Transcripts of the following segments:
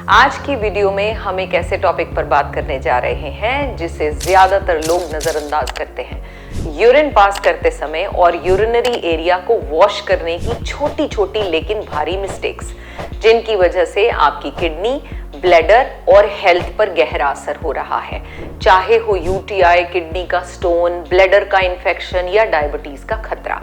आज की वीडियो में हम एक ऐसे टॉपिक पर बात करने जा रहे हैं जिसे ज्यादातर लोग नजरअंदाज करते हैं। यूरिन पास करते समय और यूरिनरी एरिया को वॉश करने की छोटी छोटी लेकिन भारी मिस्टेक्स, जिनकी वजह से आपकी किडनी, ब्लैडर और हेल्थ पर गहरा असर हो रहा है। चाहे हो यूटीआई, किडनी का स्टोन, ब्लैडर का इन्फेक्शन या डायबिटीज का खतरा।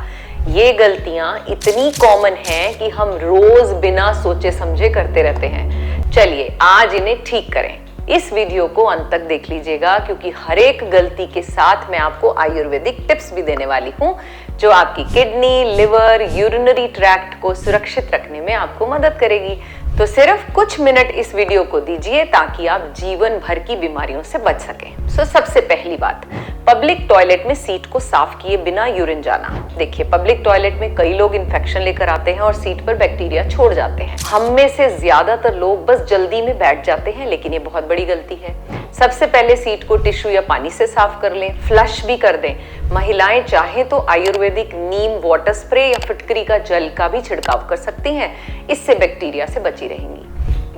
ये गलतियां इतनी कॉमन हैं कि हम रोज बिना सोचे समझे करते रहते हैं। चलिए आज इन्हें ठीक करें। इस वीडियो को अंत तक देख लीजिएगा, क्योंकि हर एक गलती के साथ मैं आपको आयुर्वेदिक टिप्स भी देने वाली हूँ जो आपकी किडनी, लिवर, यूरिनरी ट्रैक्ट को सुरक्षित रखने में आपको मदद करेगी। तो सिर्फ कुछ मिनट इस वीडियो को दीजिए ताकि आप जीवन भर की बीमारियों से बच सकें। सबसे पहली बात, पब्लिक टॉयलेट में सीट को साफ किए बिना यूरिन जाना। देखिए, पब्लिक टॉयलेट में कई लोग इन्फेक्शन लेकर आते हैं और सीट पर बैक्टीरिया छोड़ जाते हैं। हम में से ज्यादातर लोग बस जल्दी में बैठ जाते हैं, लेकिन ये बहुत बड़ी गलती है। सबसे पहले सीट को टिश्यू या पानी से साफ कर लें, फ्लश भी कर दें। महिलाएं चाहे तो आयुर्वेदिक नीम वाटर स्प्रे या फिटकरी का जल का भी छिड़काव कर सकती हैं, इससे बैक्टीरिया से बची रहेंगी।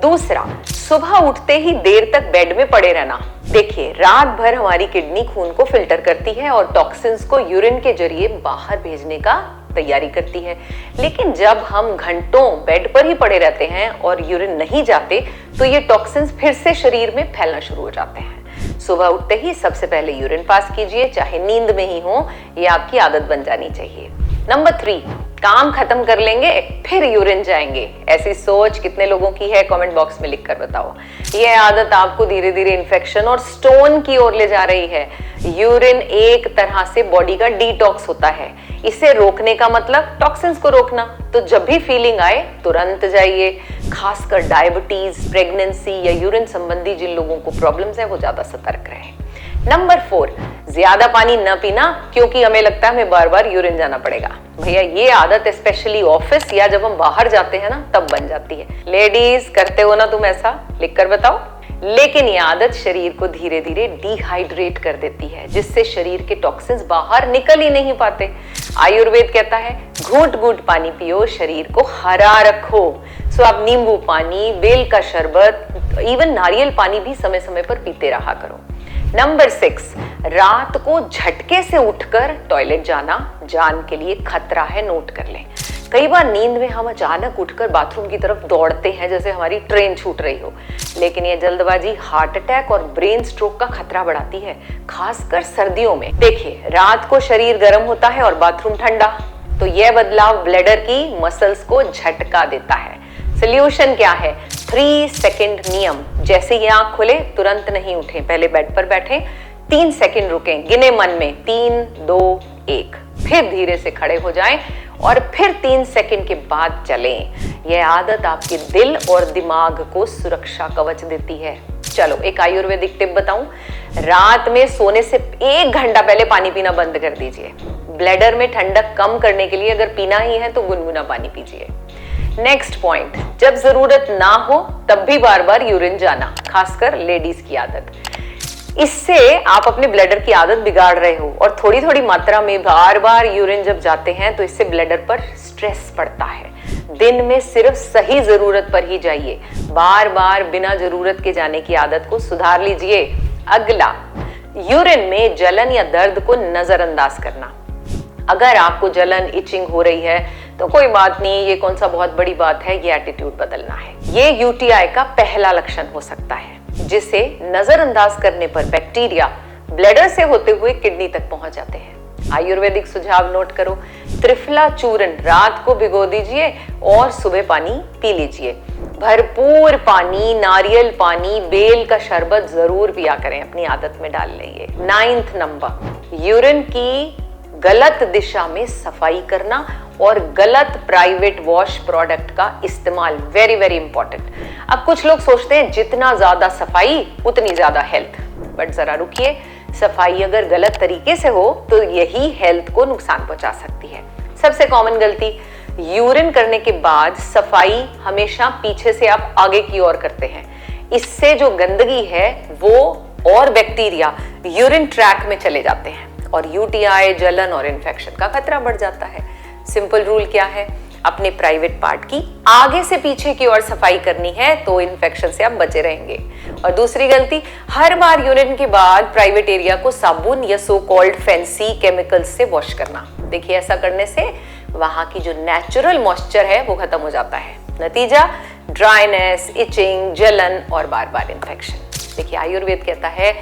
दूसरा, सुबह उठते ही देर तक बेड में पड़े रहना। देखिए, रात भर हमारी किडनी खून को फिल्टर करती है और टॉक्सिन्स को यूरिन के जरिए बाहर भेजने का तैयारी करती है, लेकिन जब हम घंटों बेड पर ही पड़े रहते हैं और यूरिन नहीं जाते तो ये टॉक्सिन्स फिर से शरीर में फैलना शुरू हो जाते हैं। सुबह उठते ही सबसे पहले यूरिन पास कीजिए, चाहे नींद में ही हो। ये आपकी आदत बन जानी चाहिए। नंबर 3, काम खत्म कर लेंगे फिर यूरिन जाएंगे। ऐसी सोच कितने लोगों की है, कमेंट बॉक्स में लिखकर बताओ। ये आदत आपको धीरे धीरे इन्फेक्शन और स्टोन की ओर ले जा रही है। यूरिन एक तरह से बॉडी का डिटॉक्स होता है। इसे रोकने का मतलब टॉक्सिन्स को रोकना। तो जब भी फीलिंग आए तुरंत जाइए। खासकर डायबिटीज, प्रेगनेंसी या यूरिन संबंधी जिन लोगों को प्रॉब्लम्स है वो ज्यादा सतर्क रहे। नंबर 4, ज्यादा पानी न पीना क्योंकि हमें लगता है हमें बार बार यूरिन जाना पड़ेगा। भैया, ये आदत स्पेशली ऑफिस या जब हम बाहर जाते हैं ना तब बन जाती है। लेडीज, करते हो ना तुम ऐसा? लिखकर बताओ। लेकिन ये आदत शरीर को धीरे धीरे डिहाइड्रेट कर देती है, जिससे शरीर के टॉक्सिन्स बाहर निकल ही नहीं पाते। आयुर्वेद कहता है घूंट घूंट पानी पियो, शरीर को हरा रखो। सो आप नींबू पानी, बेल का शरबत, इवन नारियल पानी भी समय समय पर पीते रहा करो। नंबर 6, रात को झटके से उठकर टॉयलेट जाना जान के लिए खतरा है, नोट कर लें। कई बार नींद में हम अचानक उठकर बाथरूम की तरफ दौड़ते हैं जैसे हमारी ट्रेन छूट रही हो, लेकिन ये जल्दबाजी हार्ट अटैक और ब्रेन स्ट्रोक का खतरा बढ़ाती है, खासकर सर्दियों में। देखिए, रात को शरीर गर्म होता है और बाथरूम ठंडा, तो यह बदलाव ब्लैडर की मसल्स को झटका देता है। सोल्यूशन क्या है? 3 सेकंड नियम। जैसे ही आंख खुले तुरंत नहीं उठें, पहले बेड पर बैठें, 3 सेकंड रुकें, गिने मन में 3, 2, 1, फिर धीरे से खड़े हो जाएं और फिर 3 सेकंड के बाद चलें। यह आदत आपके दिल और दिमाग को सुरक्षा कवच देती है। चलो एक आयुर्वेदिक टिप बताऊं। रात में सोने से 1 घंटा पहले पानी पीना बंद कर दीजिए। ब्लैडर में ठंडक कम करने के लिए अगर पीना ही है तो गुनगुना पानी पीजिए। नेक्स्ट पॉइंट, जब जरूरत ना हो तब भी बार बार यूरिन जाना, खासकर लेडीज की आदत। इससे आप अपने ब्लैडर की आदत बिगाड़ रहे हो और थोड़ी थोड़ी मात्रा में बार बार यूरिन जब जाते हैं तो इससे ब्लैडर पर स्ट्रेस पड़ता है। दिन में सिर्फ सही जरूरत पर ही जाइए, बार बार बिना जरूरत के जाने की आदत को सुधार लीजिए। अगला, यूरिन में जलन या दर्द को नजरअंदाज करना। अगर आपको जलन, इचिंग हो रही है तो कोई बात नहीं, ये कौन सा बहुत बड़ी बात है, ये एटीट्यूड बदलना है। ये यूटीआई का पहला लक्षण हो सकता है, जिसे नजरअंदाज करने पर बैक्टीरिया ब्लैडर से होते हुए किडनी तक पहुंच जाते हैं। आयुर्वेदिक सुझाव नोट करो। त्रिफला चूर्ण रात को भिगो दीजिए और सुबह पानी पी लीजिए। भरपूर पानी, नारियल पानी, बेल का शरबत जरूर पिया करें, अपनी आदत में डाल लेंगे। 9th नंबर, यूरिन की गलत दिशा में सफाई करना और गलत प्राइवेट वॉश प्रोडक्ट का इस्तेमाल, वेरी वेरी इंपॉर्टेंट। अब कुछ लोग सोचते हैं जितना ज्यादा सफाई उतनी ज्यादा हेल्थ, बट जरा रुकिए, सफाई अगर गलत तरीके से हो तो यही हेल्थ को नुकसान पहुंचा सकती है। सबसे कॉमन गलती, यूरिन करने के बाद सफाई हमेशा पीछे से आप आगे की ओर करते हैं। इससे जो गंदगी है वो और बैक्टीरिया यूरिन ट्रैक में चले जाते हैं और यूटीआई, जलन और इन्फेक्शन का खतरा बढ़ जाता है। सिंपल रूल क्या है? अपने प्राइवेट पार्ट की आगे से पीछे की ओर सफाई करनी है तो इन्फेक्शन से आप बचे रहेंगे। और दूसरी गलती, हर बार यूरिन के बाद प्राइवेट एरिया को साबुन या सो कॉल्ड फैंसी केमिकल्स से वॉश करना। देखिए, ऐसा करने से वहां की जो नेचुरल मॉइस्चर है वो खत्म हो जाता है। नतीजा, ड्राइनेस, इचिंग, जलन और बार बार इन्फेक्शन। देखिए, आयुर्वेद कहता है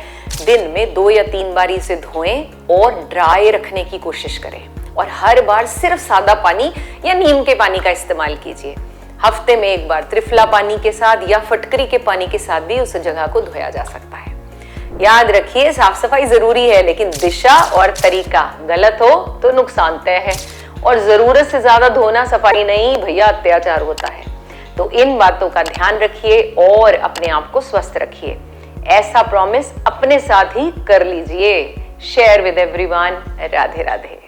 दिन में 2 या 3 बार इसे धोएं और ड्राई रखने की कोशिश करें और हर बार सिर्फ सादा पानी या नीम के पानी का इस्तेमाल कीजिए। हफ्ते में 1 बार त्रिफला पानी के साथ या फटकरी के पानी के साथ भी उस जगह को धोया जा सकता है। याद रखिए, साफ सफाई जरूरी है, लेकिन दिशा और तरीका गलत हो तो नुकसानदेह है। और जरूरत से ज्यादा धोना सफाई नहीं भैया, अत्याचार होता है। तो इन बातों का ध्यान रखिए और अपने आप को स्वस्थ रखिए। ऐसा प्रॉमिस अपने साथ ही कर लीजिए। Share with everyone. Radhe Radhe.